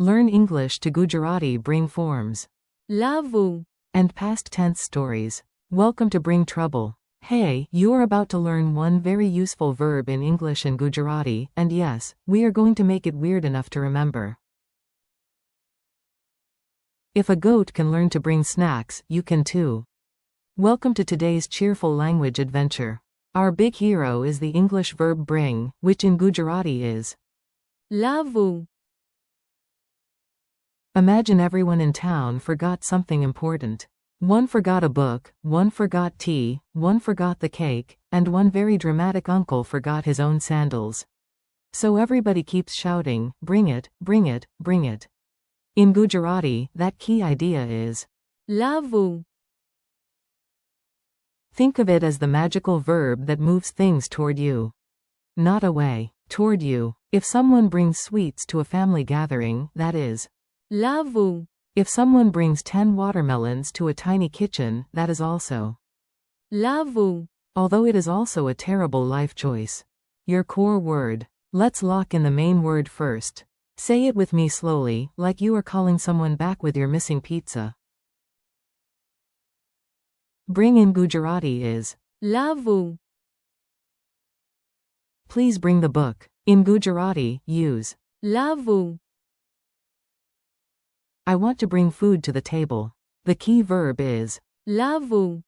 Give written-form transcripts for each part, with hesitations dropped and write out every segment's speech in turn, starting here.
Learn English to Gujarati bring forms. Lavu. And past tense stories. Welcome to Bring Trouble. Hey, you are about to learn one very useful verb in English and Gujarati, and yes, we are going to make it weird enough to remember. If a goat can learn to bring snacks, you can too. Welcome to today's cheerful language adventure. Our big hero is the English verb bring, which in Gujarati is Lavu. Imagine everyone in town forgot something important. One forgot a book, one forgot tea, one forgot the cake, and one very dramatic uncle forgot his own sandals. So everybody keeps shouting, bring it, bring it, bring it. In Gujarati, that key idea is Lavu. Think of it as the magical verb that moves things toward you. Not away, toward you. If someone brings sweets to a family gathering, that is Lavu. If someone brings 10 watermelons to a tiny kitchen, that is also Lavu. Although it is also a terrible life choice. Your core word. Let's lock in the main word first. Say it with me slowly, like you are calling someone back with your missing pizza. Bring in Gujarati is Lavu. Please bring the book. In Gujarati, use Lavu. I want to bring food to the table. The key verb is Lavu.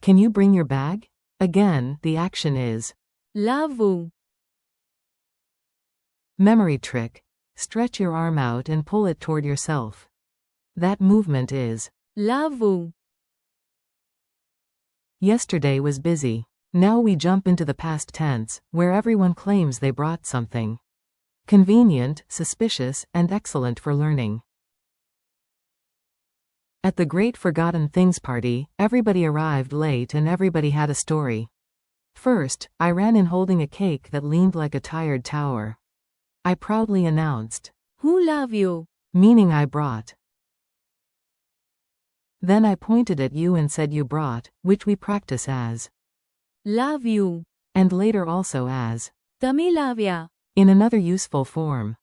Can you bring your bag? Again, the action is Lavu. Memory trick. Stretch your arm out and pull it toward yourself. That movement is Lavu. Yesterday was busy. Now we jump into the past tense, where everyone claims they brought something. Convenient, suspicious, and excellent for learning. At the Great Forgotten Things party, everybody arrived late and everybody had a story. First, I ran in holding a cake that leaned like a tired tower. I proudly announced, Who love you? Meaning I brought. Then I pointed at you and said you brought, which we practice as Love you. and later also as Tamilavya. in another useful form.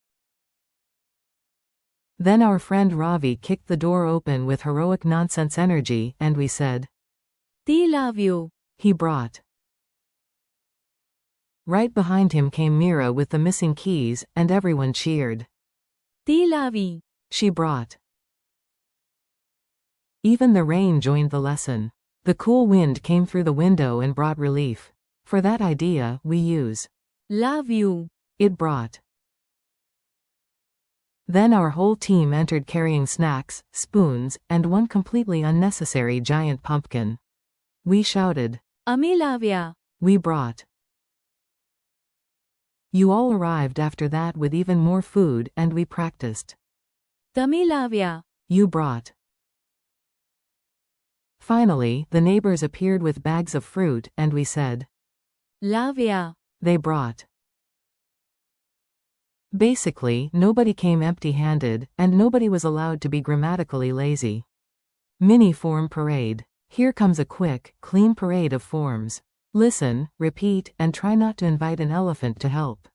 Then our friend Ravi kicked the door open with heroic nonsense energy, and we said, Ti love you. He brought. Right behind him came Mira with the missing keys, and everyone cheered. Ti lavi. She brought. Even the rain joined the lesson. The cool wind came through the window and brought relief. For that idea, we use Love you. It brought. Then our whole team entered carrying snacks, spoons, and one completely unnecessary giant pumpkin. We shouted, Amilavya. We brought. You all arrived after that with even more food, and we practiced. Tamilavya. You brought. Finally, the neighbors appeared with bags of fruit, and we said, Lavya. They brought. Basically, nobody came empty-handed, and nobody was allowed to be grammatically lazy. Mini-form parade. Here comes a quick, clean parade of forms. Listen, repeat, and try not to invite an elephant to help.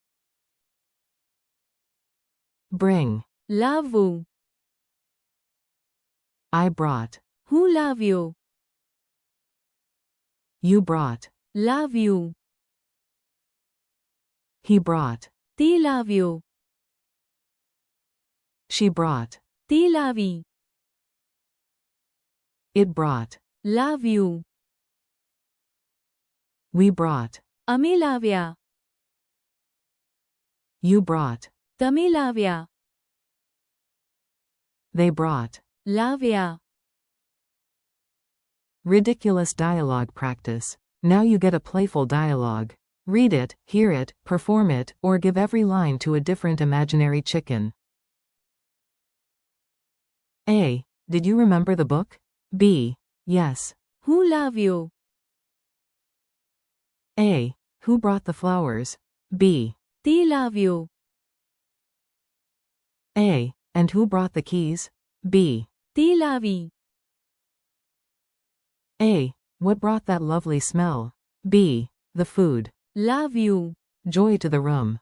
Bring. Lavu. I brought. Who love you? You brought. Love you. He brought. Ti love you. She brought. Ti lavi. It brought. Love you. We brought. Amilavya. You brought. Tamilavya. They brought. Lavya. Ridiculous dialogue practice. Now you get a playful dialogue. Read it, hear it, perform it, or give every line to a different imaginary chicken. A. Did you remember the book? B. Yes. Who love you? A. Who brought the flowers? B. Ti love you. A. And who brought the keys? B. Ti lavi. A. What brought that lovely smell? B. The food. Love you. Joy to the room.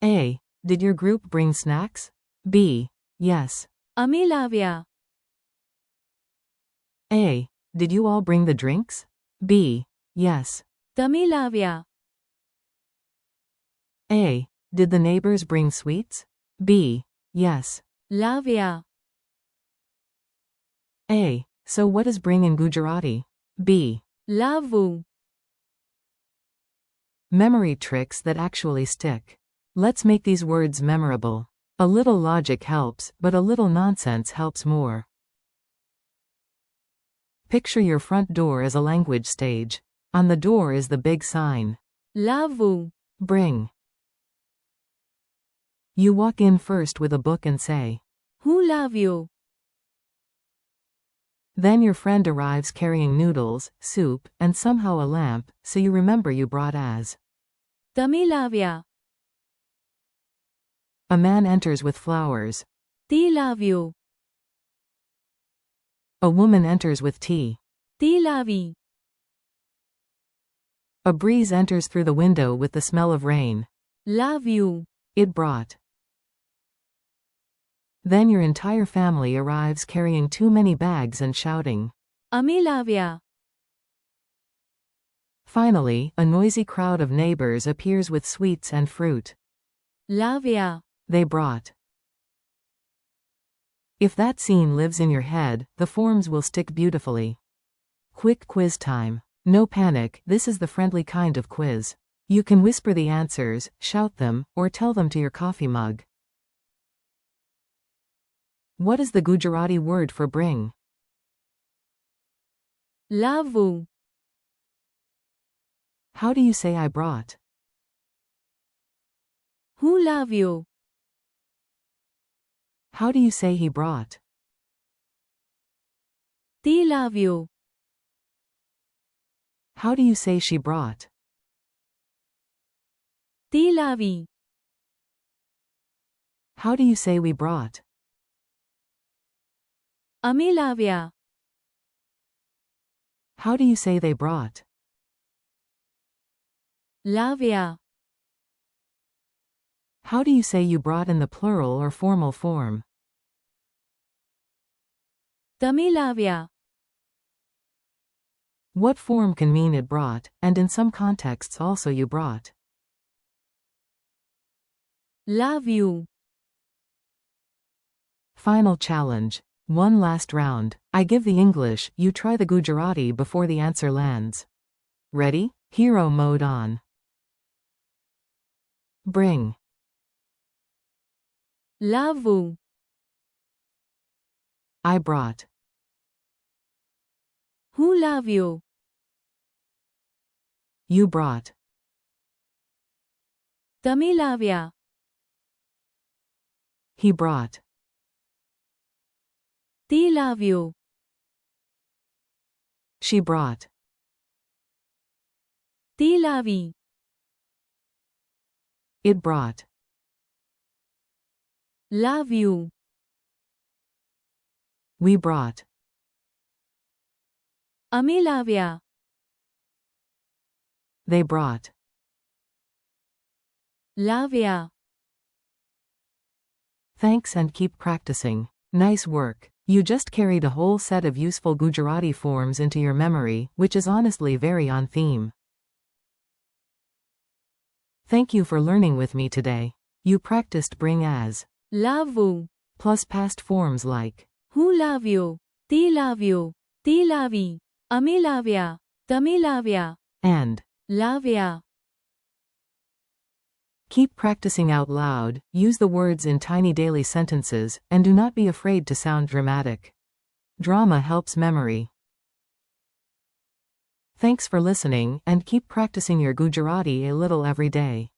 A. Did your group bring snacks? B. Yes. અમે લાવ્યા. A. Did you all bring the drinks? B. Yes. તમે લાવ્યા. A. Did the neighbors bring sweets? B. Yes. લાવ્યા. A. So what is bring in Gujarati? B. લાવવું. Memory tricks that actually stick. Let's make these words memorable. A little logic helps, but a little nonsense helps more. Picture your front door as a language stage. On the door is the big sign. લાવવું. Bring. You walk in first with a book and say. હું લાવ્યો. Then your friend arrives carrying noodles, soup, and somehow a lamp, so you remember you brought as. તમે લાવ્યા. A man enters with flowers. તે લાવ્યો. A woman enters with tea. તે લાવી. A breeze enters through the window with the smell of rain. લાવ્યું. It brought. Then your entire family arrives carrying too many bags and shouting. અમે લાવ્યા. Finally, a noisy crowd of neighbors appears with sweets and fruit. લાવ્યા. They brought. If that scene lives in your head, the forms will stick beautifully. Quick quiz time. No panic, this is the friendly kind of quiz. You can whisper the answers, shout them, or tell them to your coffee mug. What is the Gujarati word for bring? લાવવું. How do you say I brought? હું લાવ્યો. How do you say he brought? તે લાવ્યો. How do you say she brought? તે લાવી. How do you say we brought? અમે લાવ્યા. How do you say they brought? લાવ્યા. How do you say you brought in the plural or formal form? તમે લાવ્યા. What form can mean it brought, and in some contexts also you brought? લાવ્યું. Final challenge. One last round. I give the English, you try the Gujarati before the answer lands. Ready? Hero mode on. Bring. લાવવું. I brought. હું લાવ્યો. You brought. તમે લાવ્યા. He brought. તે લાવ્યો. She brought. તે લાવી. It brought. લાવ્યું. We brought. અમે લાવ્યા. They brought. લાવ્યા. Thanks and keep practicing. Nice work. You just carried a whole set of useful Gujarati forms into your memory, which is honestly very on theme. Thank you for learning with me today. You practiced bring as લાવવું. plus past forms like હું લાવ્યો. તે લાવ્યો. તે લાવી. અમે લાવ્યા. તમે લાવ્યા. and. લાવ્યા. Keep practicing out loud, use the words in tiny daily sentences, and do not be afraid to sound dramatic. Drama helps memory. Thanks for listening, and keep practicing your Gujarati a little every day.